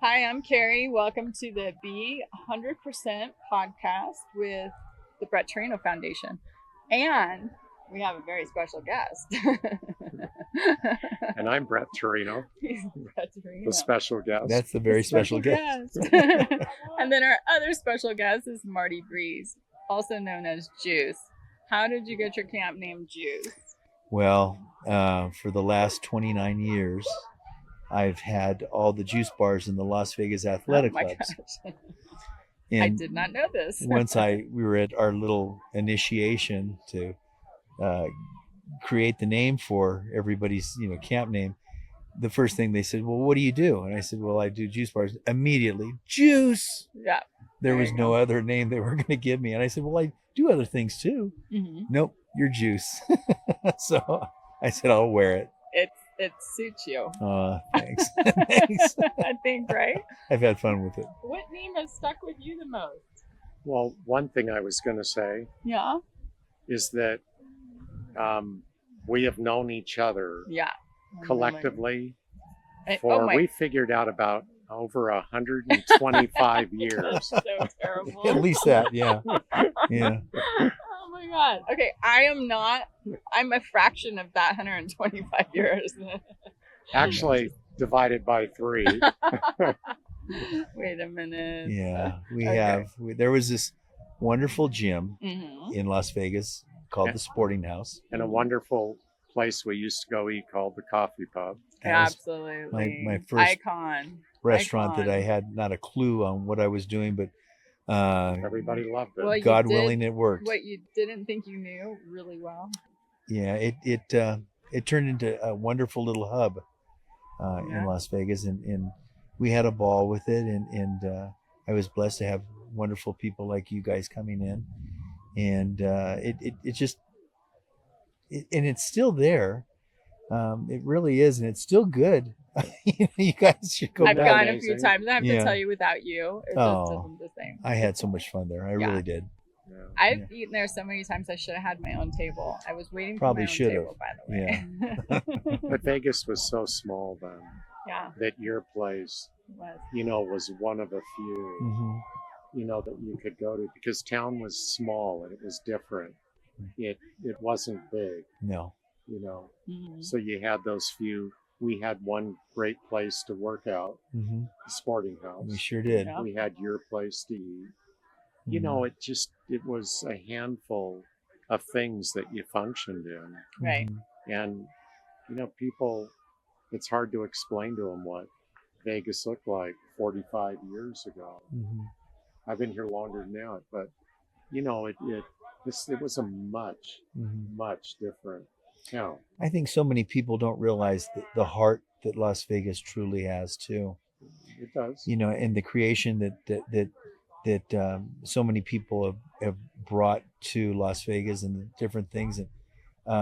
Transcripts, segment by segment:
Hi, I'm Carrie. Welcome to the Be 100% podcast with the Brett Torino Foundation. And we have a very special guest. And I'm Brett Torino, Brett Torino. the special guest. That's the very special guest. And then our other special guest is Marty Breeze, also known as Juice. How did you get your camp name Juice? Well, for the last 29 years, I've had all the juice bars in the Las Vegas athletic clubs. Gosh. And I did not know this. once we were at our little initiation to create the name for everybody's camp name, the first thing they said, well, what do you do? And I said, well, I do juice bars. Immediately, juice. Yeah. There was no other name they were going to give me. And I said, well, I do other things too. Mm-hmm. Nope, you're juice. So I said, I'll wear it. It suits you. Thanks. Thanks. I think, right? I've had fun with it. What name has stuck with you the most? Well, one thing I was going to say Yeah. is that we have known each other Yeah. collectively Oh we figured out about over 125 years. So terrible. At least that, yeah. Yeah. Oh my God. Okay, I'm a fraction of that 125 years. Actually, divided by 3. Wait a minute. Yeah. Okay. There was this wonderful gym Mm-hmm. in Las Vegas called the Sporting House. And a wonderful place we used to go eat called the Coffee Pub. That was Absolutely. my first icon. restaurant Icon. that I had not a clue on what I was doing, but Everybody loved it. Well, you God did willing, it worked. What you didn't think you knew really well. Yeah, it turned into a wonderful little hub in Yeah. Las Vegas, and we had a ball with it, and I was blessed to have wonderful people like you guys coming in, and and it's still there. It really is, and it's still good. You guys should go I've back. gone a Amazing. few times. I have to Yeah. tell you, without you, it just isn't the same. I had so much fun there. I Yeah. really did. Yeah. I've eaten there so many times. I should have had my own table. I was waiting Probably for my own should table, by the way. But Vegas was so small then Yeah, that your place, it was. was one of a few, Hmm. that you could go to, because town was small and it was different. It wasn't big, No. Mhm. so you had those few. We had one great place to work out, Hmm. the Sporting House. We sure did. Yeah. We had your place to eat. Mhm. It was a handful of things that you functioned in. Right. Mhm. And, people, it's hard to explain to them what Vegas looked like 45 years ago. Mhm. I've been here longer than that, but, it was a much, Mhm. much different town. I think so many people don't realize the heart that Las Vegas truly has too. It does. And the creation that so many people have brought to Las Vegas and the different things. And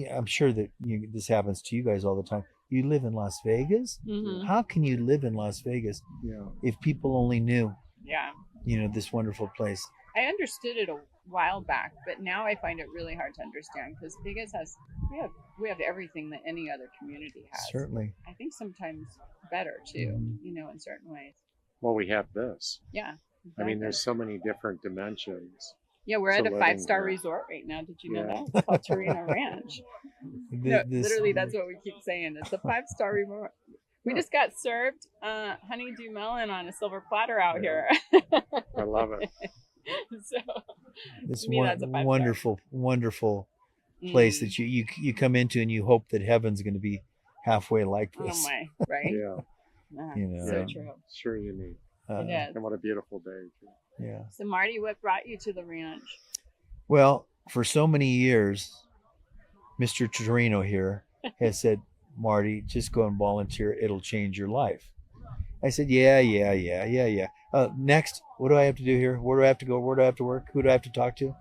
I'm sure that this happens to you guys all the time. You live in Las Vegas? Mhm. How can you live in Las Vegas Yeah. if people only knew, Yeah. this wonderful place? I understood it a while back, but now I find it really hard to understand because Vegas we have everything that any other community has. Certainly. I think sometimes better too, Mhm. in certain ways. Well, we have this. Yeah. I mean, exactly. there's so many different dimensions. Yeah, we're to at a living 5-star here. resort right now. Did you know Yeah. that? It's called Torino Ranch. No, This- literally, that's what we keep saying. It's a 5-star resort. We just got served honeydew melon on a silver platter out here. I love it. So, this to me, that's a 5-star. wonderful place that you come into and you hope that heaven's going to be halfway like Oh this. my, right? Yeah. So Yeah. true. Sure you need. Uh, It is. And what a beautiful day. yeah. So, Marty, what brought you to the ranch? Well, for so many years, Mr. Torino here has said, Marty, just go and volunteer. It'll change your life. I said, yeah. Next, what do I have to do here? Where do I have to go? Where do I have to work? Who do I have to talk to?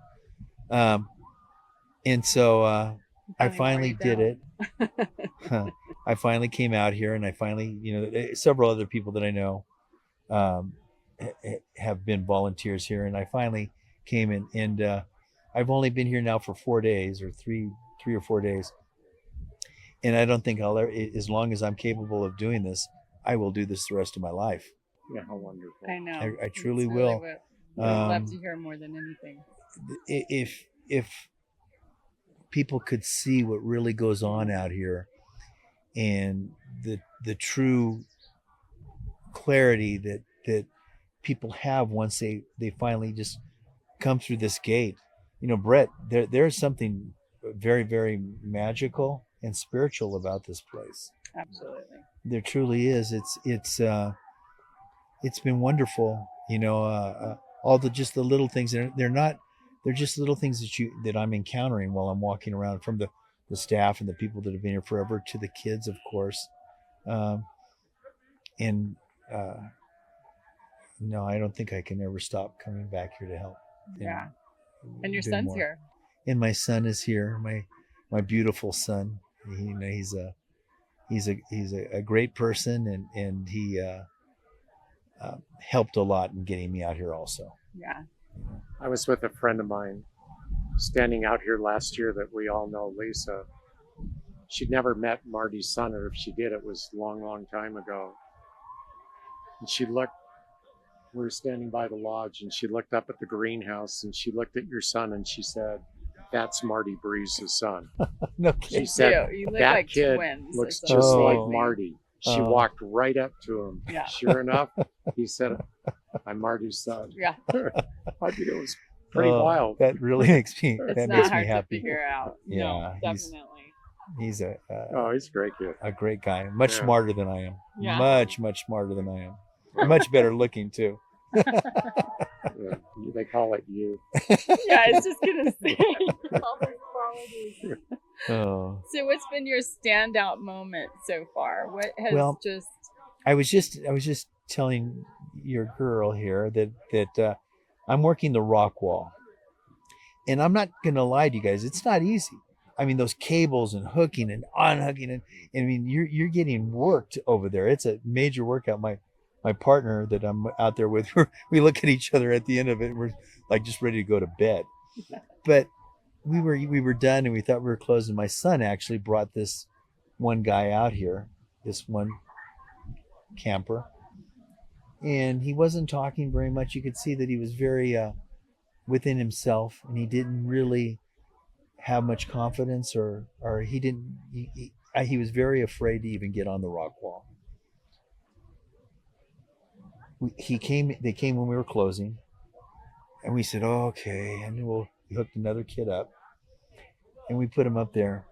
And so I finally did it. I finally came out here, and I finally, several other people that I know have been volunteers here, and I finally came in, and I've only been here now for 4 days, or three or 4 days, and I don't think I'll ever, as long as I'm capable of doing this, I will do this the rest of my life. Yeah, how wonderful. I know. I truly It's will. what I'd love Um, to hear more than anything. if people could see what really goes on out here and the true clarity that people have once they finally just come through this gate. You know, Brett, there's something very, very magical and spiritual about this place. Absolutely. There truly is. It's been wonderful. You know, all just the little things. They're just little things that I'm encountering while I'm walking around, from the staff and the people that have been here forever to the kids, of course. Um, and no, I don't think I can ever stop coming back here to help. Yeah. And your do son's more. here. And my son is here. My beautiful son. You know, he's a great person, and he helped a lot in getting me out here also. Yeah. I was with a friend of mine standing out here last year that we all know, Lisa. She'd never met Marty's son, or if she did, it was a long, long time ago. And she looked, we were standing by the lodge, and she looked up at the greenhouse, and she looked at your son, and she said, "That's Marty Breeze's son." No She kidding. said, You look "That like kid twins. looks It's just like amazing. Marty." She Oh. walked right up to him. Yeah. Sure enough, he said, "I'm Marty's son." Yeah. I think it was pretty wild. That really makes me. It's that not makes hard me happy. to figure out. Yeah, No, he's- definitely. He's Oh, he's a great kid. a great guy. Much Yeah. smarter than I am. Yeah. Much smarter than I am. Much better looking too. Yeah. They call it you. Yeah, I was just gonna say all those qualities. Oh. So what's been your standout moment so far? What has Well, just I was just telling your girl here that I'm working the rock wall, and I'm not gonna lie to you guys, it's not easy. I mean, those cables and hooking and unhooking, and I mean, you're getting worked over there. It's a major workout. My partner that I'm out there with, we look at each other at the end of it, and we're like just ready to go to bed. But we were done, and we thought we were closing. My son actually brought this one guy out here, this one camper, and he wasn't talking very much. You could see that he was very within himself, and he didn't really have much confidence, or he was very afraid to even get on the rock wall. They came when we were closing, and we said, "Oh, okay," and we hooked another kid up, and we put him up there,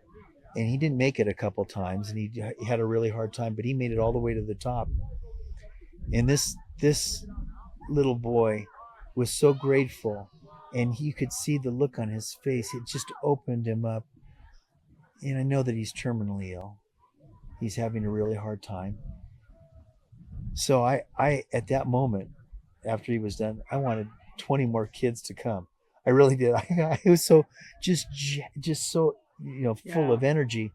and he didn't make it a couple times, and he had a really hard time, but he made it all the way to the top. And this little boy was so grateful, and you could see the look on his face. It just opened him up. And I know that he's terminally ill. He's having a really hard time. So I at that moment, after he was done, I wanted 20 more kids to come. I really did. I was so just so, you know, full Yeah. of energy.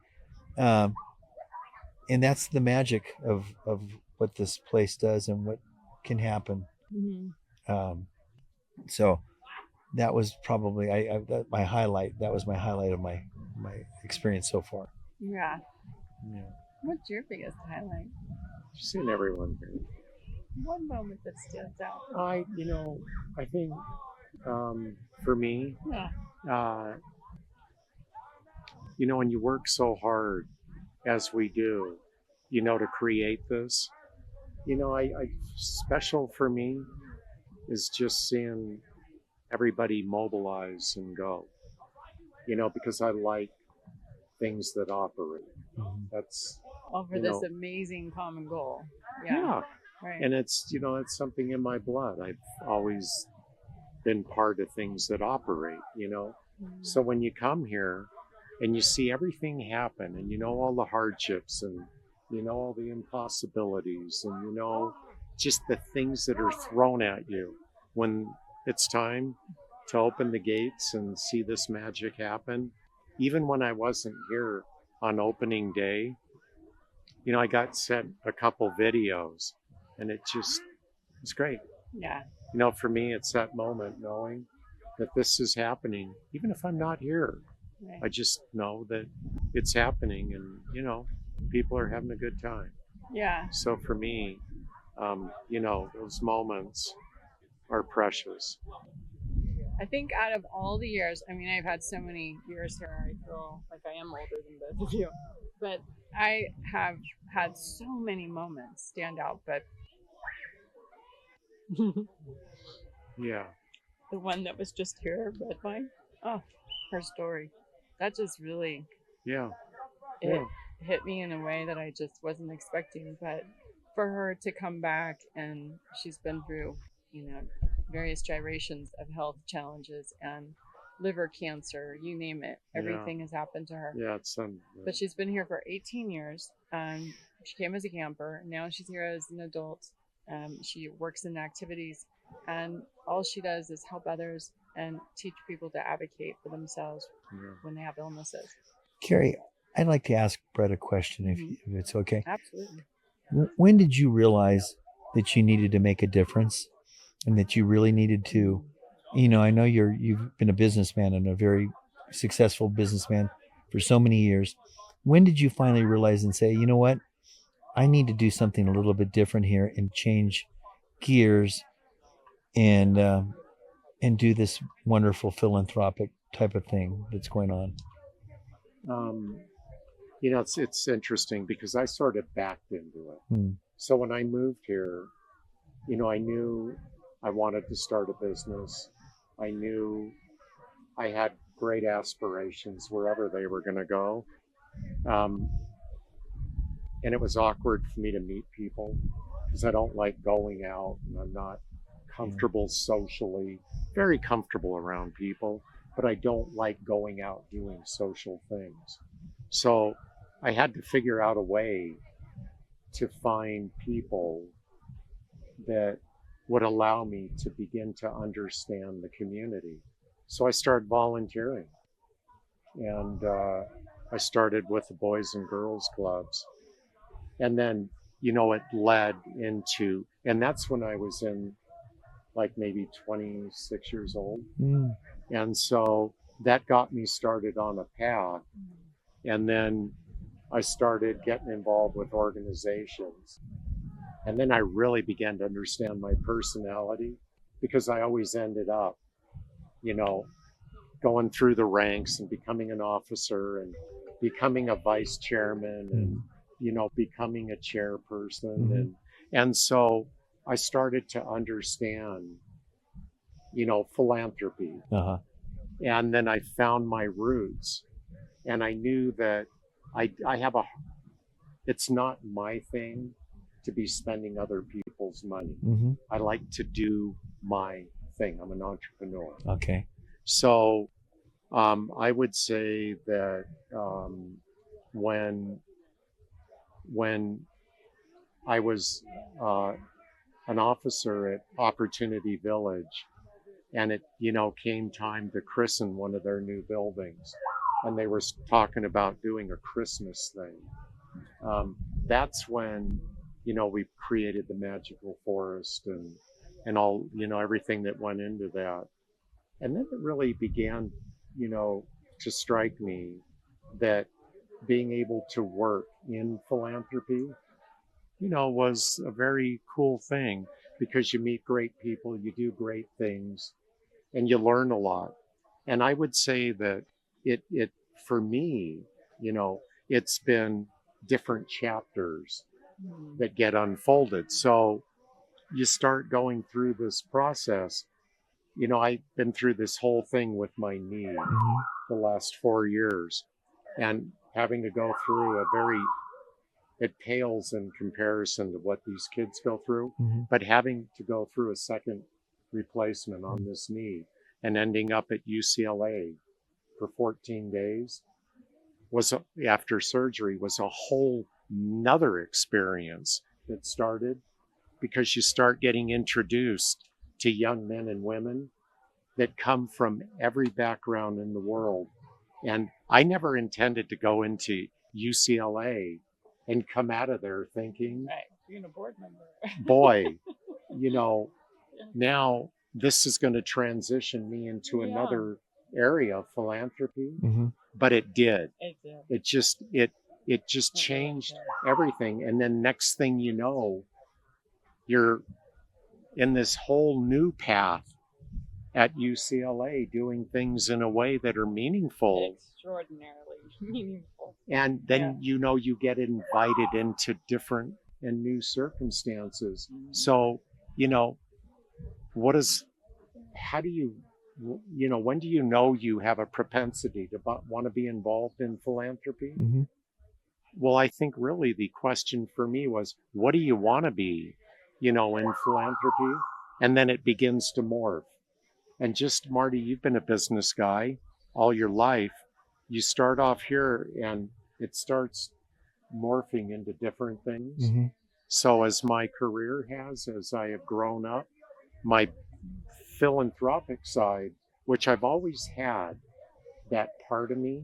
And that's the magic of what this place does and what can happen. So that was probably my highlight. That was my highlight of my experience so far. Yeah. Yeah. What's your biggest highlight? I've seen everyone here. One moment that stands out. I think for me, Yeah. when you work so hard as we do, to create this, I special for me is just seeing everybody mobilize and go, because I like things that operate. Mhm. That's, All for this amazing common goal. Yeah. Right. And it's something in my blood. I've always been part of things that operate, So when you come here and you see everything happen, and all the hardships, and all the impossibilities, and just the things that are thrown at you, when it's time to open the gates and see this magic happen. Even when I wasn't here on opening day, I got sent a couple videos, and it's great. Yeah. For me, it's that moment knowing that this is happening, even if I'm not here. Right. I just know that it's happening, and people are having a good time. Yeah. So for me, those moments are precious. I think out of all the years, I mean, I've had so many years here, I feel like I am older than both of you, but I have had so many moments stand out. But the Yeah, one that was just here, red line, oh, her story, that just really, yeah, it yeah, hit me in a way that I just wasn't expecting. But for her to come back, and she's been through, you know, various gyrations of health challenges and liver cancer, you name it, yeah, everything has happened to her. yeah. It's But she's been here for 18 years. She came as a camper. Now she's here as an adult. She works in activities, and all she does is help others and teach people to advocate for themselves yeah. when they have illnesses. Carrie, I'd like to ask Brett a question Mm-hmm. if it's okay. Absolutely. When did you realize that you needed to make a difference and that you really needed to, I know you've been a businessman and a very successful businessman for so many years. When did you finally realize and say, you know what? I need to do something a little bit different here and change gears and do this wonderful philanthropic type of thing that's going on. Um, it's interesting because I sort of backed into it. Hmm. So when I moved here, I knew I wanted to start a business. I knew I had great aspirations wherever they were going to go. Um, and it was awkward for me to meet people because I don't like going out and I'm not comfortable socially, very comfortable around people, but I don't like going out doing social things. So I had to figure out a way to find people that would allow me to begin to understand the community. So I started volunteering, and I started with the Boys and Girls Clubs. And then, it led into, and that's when I was in like maybe 26 years old. Mm. And so that got me started on a path. And then I started getting involved with organizations. And then I really began to understand my personality because I always ended up, you know, going through the ranks and becoming an officer and becoming a vice chairman and, becoming a chairperson. Mm-hmm. And so I started to understand, philanthropy. Uh-huh. And then I found my roots and I knew that I have it's not my thing to be spending other people's money. Mm-hmm. I like to do my thing. I'm an entrepreneur. Okay. So I would say that when I was an officer at Opportunity Village, and it came time to christen one of their new buildings, and they were talking about doing a Christmas thing. That's when we created the magical forest and all everything that went into that. And then it really began to strike me that being able to work in philanthropy was a very cool thing because you meet great people, you do great things, and you learn a lot. And I would say that it for me, it's been different chapters that get unfolded. So you start going through this process. I've been through this whole thing with my knee Mm-hmm. the last 4 years, and having to go through it pales in comparison to what these kids go through. Mm-hmm. But having to go through a second replacement on this knee and ending up at UCLA for 14 days after surgery was a whole nother experience that started because you start getting introduced to young men and women that come from every background in the world. And I never intended to go into UCLA and come out of there thinking, Right, being a board member. boy, now this is going to transition me into another area of philanthropy. Mm-hmm. But it did. It did. It just, it it just changed everything. And then next thing you know, you're in this whole new path at UCLA doing things in a way that are meaningful. Extraordinarily meaningful. And then, you get invited into different and new circumstances. So, how do you, when do you know you have a propensity to want to be involved in philanthropy? Mm-hmm. Well, I think really the question for me was, what do you want to be, in philanthropy? And then it begins to morph. And just, Marty, you've been a business guy all your life. You start off here and it starts morphing into different things. Mm-hmm. So as my career has, as I have grown up, my philanthropic side, which I've always had, that part of me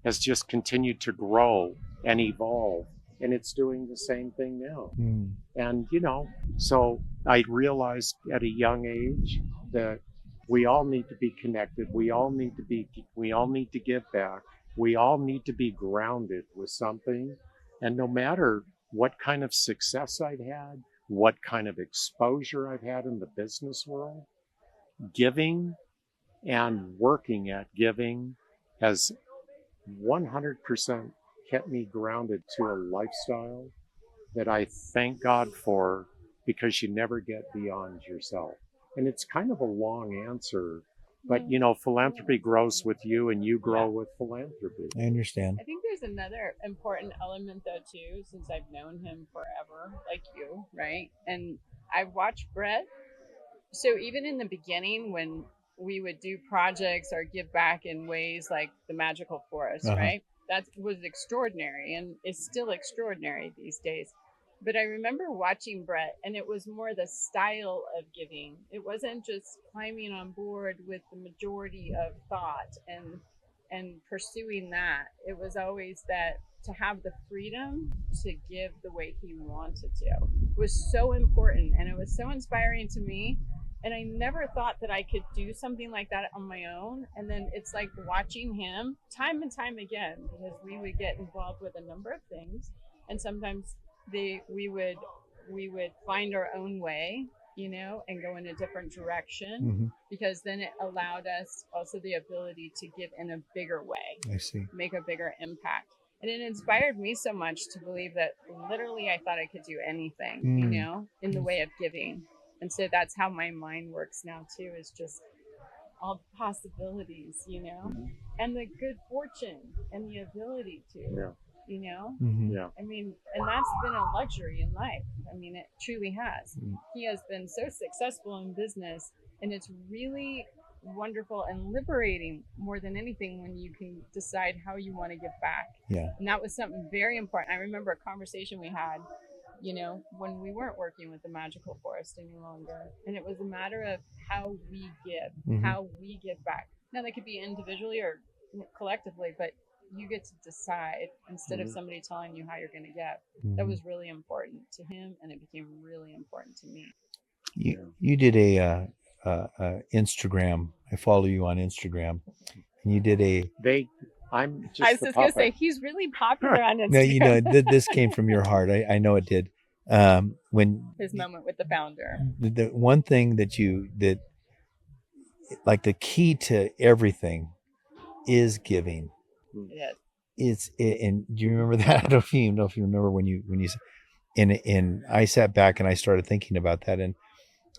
has just continued to grow and evolve. And it's doing the same thing now. Mm. And, so I realized at a young age that we all need to be connected. We all need to give back. We all need to be grounded with something. And no matter what kind of success I've had, what kind of exposure I've had in the business world, giving and working at giving has 100% kept me grounded to a lifestyle that I thank God for, because you never get beyond yourself. And it's kind of a long answer, but philanthropy grows with you and you grow with philanthropy. I understand. I think there's another important element though too, since I've known him forever, like you, right? And I've watched Brett. So even in the beginning, when we would do projects or give back in ways like the Magical Forest, right? That was extraordinary and is still extraordinary these days. But I remember watching Brett, and it was more the style of giving. It wasn't just climbing on board with the majority of thought and pursuing that. It was always that to have the freedom to give the way he wanted to. It was so important, and it was so inspiring to me. And I never thought that I could do something like that on my own. And then it's like watching him time and time again, because we would get involved with a number of things, and sometimes we would find our own way, and go in a different direction, because then it allowed us also the ability to give in a bigger way. I see. Make a bigger impact. And it inspired me so much to believe that literally I thought I could do anything, in the way of giving. And so that's how my mind works now too, is just all the possibilities, and the good fortune and the ability to. Yeah. Yeah. I mean, and that's been a luxury in life. I mean, it truly has. He has been so successful in business, and it's really wonderful and liberating more than anything when you can decide how you want to give back. Yeah. And that was something very important. I remember a conversation we had, when we weren't working with the Magical Forest any longer. And it was a matter of how we give, how we give back. Now, that could be individually or collectively, but you get to decide instead of somebody telling you how you're going to give. That was really important to him, and it became really important to me. You did a Instagram. I follow you on Instagram, and you did a. I'm just. I was just going to say he's really popular on No, Instagram. this came from your heart. I know it did. When his moment with the founder. The one thing that like the key to everything is giving. Yes. And do you remember that? I don't even know if you remember when you and I sat back and I started thinking about that, and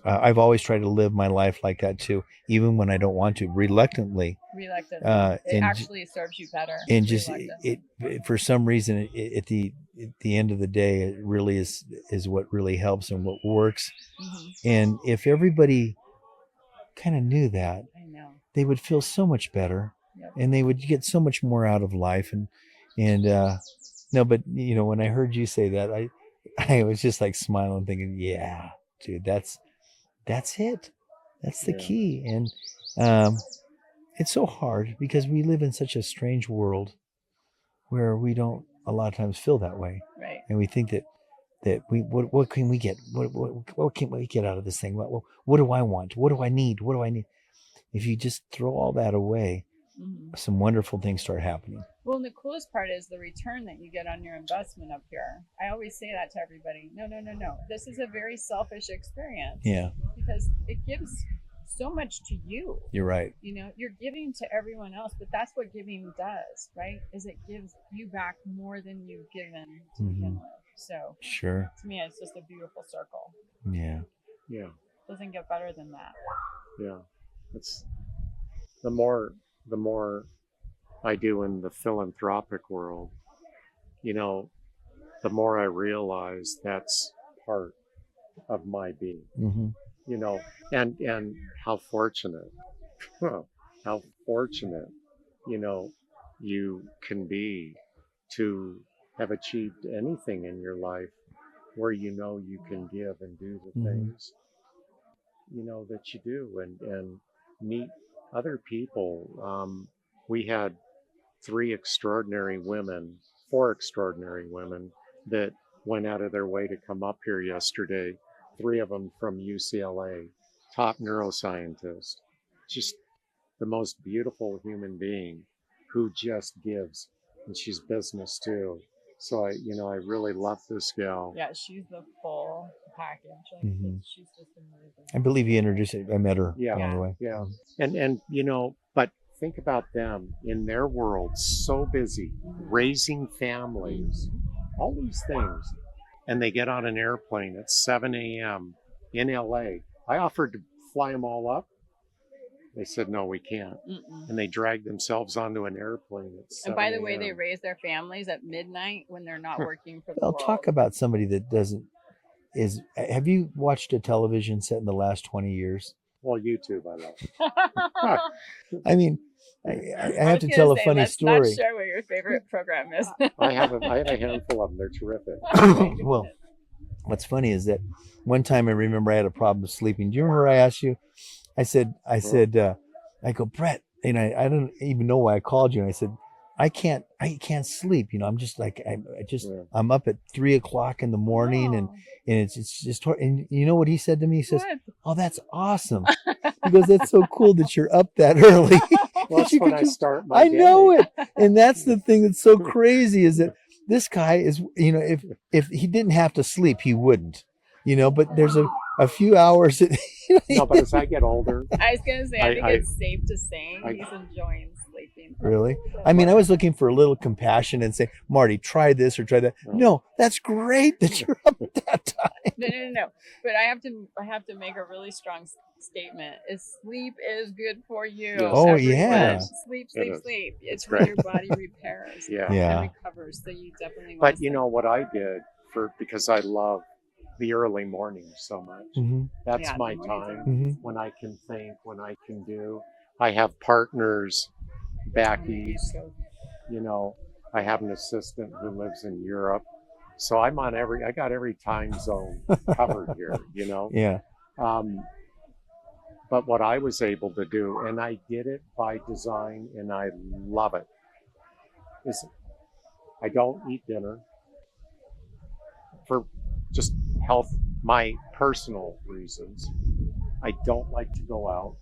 I've always tried to live my life like that too, even when I don't want to, reluctantly. It actually serves you better. And just it for some reason, at the end of the day, it really is what really helps and what works. And if everybody kind of knew that, I know, they would feel so much better. Yep. And they would get so much more out of life. And no, but when I heard you say that, I was just like smiling, thinking, yeah, dude, that's it. That's the key. And it's so hard because we live in such a strange world where we don't a lot of times feel that way. Right. And we think that what can we get? What can we get out of this thing? What do I want? What do I need? What do I need? If you just throw all that away, some wonderful things start happening. Well, and the coolest part is the return that you get on your investment up here. I always say that to everybody. No, no, no, no. This is a very selfish experience. Yeah. Because it gives so much to you. You're right. You know, you're giving to everyone else, but that's what giving does, right? Is it gives you back more than you've given to begin with. So sure. To me, it's just a beautiful circle. Yeah. Yeah. Doesn't get better than that. Yeah. It's the more I do in the philanthropic world, you know, the more I realize that's part of my being. You know, and how fortunate, how fortunate, you know, you can be to have achieved anything in your life where you know you can give and do the things, you know, that you do, and meet other people. We had four extraordinary women that went out of their way to come up here yesterday. 3 of them from UCLA, top neuroscientist, just the most beautiful human being who just gives, and she's business too. So I really love this gal. Yeah, she's the full package. She's just amazing. I believe you introduced it. I met her. Yeah, by the way. Yeah, and you know, but think about them in their world, so busy raising families, all these things, and they get on an airplane at 7 a.m. in LA. I offered to fly them all up. They said, no, we can't. And they dragged themselves onto an airplane at 7 And by the way, they raise their families at midnight when they're not working for the I'll world. talk about somebody that doesn't have you watched a television set in the last 20 years? Well, YouTube, I love. I mean, I have to tell a funny story. Let's not share what your favorite program is. I have a handful of them. They're terrific. Well, what's funny is that one time I remember I had a problem sleeping. Do you remember I asked you? I said, I go, Brett, and I don't even know why I called you. And I said, I can't sleep. You know, I'm just like, I'm up at 3 o'clock in the morning and it's just, and you know what he said to me? He says, oh, that's awesome. He goes, that's so cool that you're up that early. Well, that's when I start my day. know it. And that's the thing that's so crazy is that this guy is, you know, if he didn't have to sleep, he wouldn't, you know, but there's a few hours that, no, but as I get older, I was going to say, I think it's safe to say he's enjoying sleeping. Really? I mean, I was looking for a little compassion and say, Marty, try this or try that. No, that's great that you're up at that time. No. But I have to make a really strong statement. Sleep is good for you. Yes. Oh, everyone. yeah. Sleep. It's where your body repairs. And recovers. So you definitely want But you know what I did because I love the early morning so much. That's my time when I can think, when I can do. I have partners back east, you know. I have an assistant who lives in Europe, so I got every time zone covered here, you know. Yeah. But what I was able to do, and I did it by design, and I love it, is I don't eat dinner for just health, my personal reasons. I don't like to go out.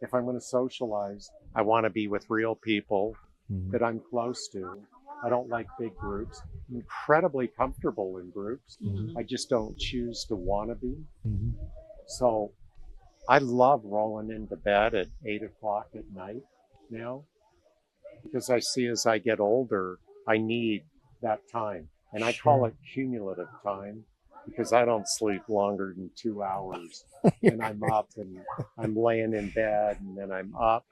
If I'm going to socialize, I want to be with real people that I'm close to. I don't like big groups. I'm incredibly comfortable in groups. I just don't choose to want to be. So I love rolling into bed at 8 o'clock at night now, because I see as I get older, I need that time. And I call it cumulative time, because I don't sleep longer than 2 hours. And I'm up and I'm laying in bed and then I'm up.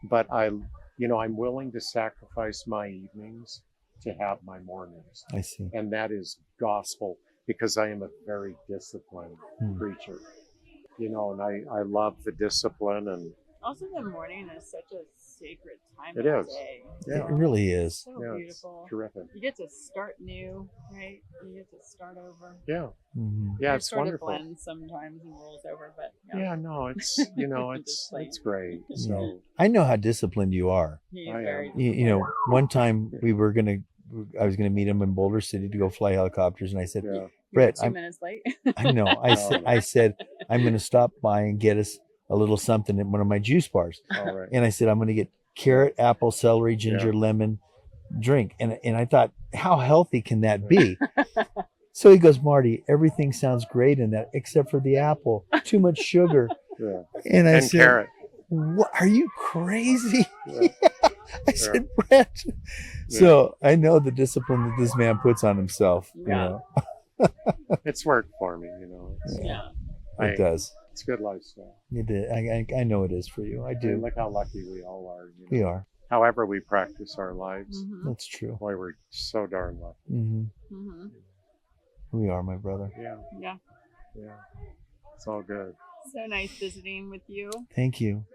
But I'm willing to sacrifice my evenings to have my mornings. I see. And that is gospel, because I am a very disciplined creature. You know, and I love the discipline. And also the morning is such a sacred time it of is. the day. Yeah. It really is. So beautiful. It's terrific. You get to start new, right? You get to start over. Yeah. Yeah, it's sort wonderful. of blends sometimes and rolls over, but no, it's it's great. So I know how disciplined you are. He's very you know, one time I was gonna meet him in Boulder City to go fly helicopters, and I said, Brett, 2 minutes late. I know. I said I'm gonna stop by and get us a little something in one of my juice bars. All right. And I said, I'm going to get carrot, apple, celery, ginger, lemon drink. And I thought, how healthy can that be? So he goes, Marty, everything sounds great in that except for the apple. Too much sugar. Yeah. And I said, carrot. what, are you crazy? Yeah. I said, Brett. So I know the discipline that this man puts on himself. You know? It's worked for me, you know. It does. It's a good lifestyle. It is. I know it is for you. I do. And look how lucky we all are. You know? We are. However we practice our lives. That's true. Boy, we're so darn lucky. We are, my brother. Yeah. It's all good. So nice visiting with you. Thank you.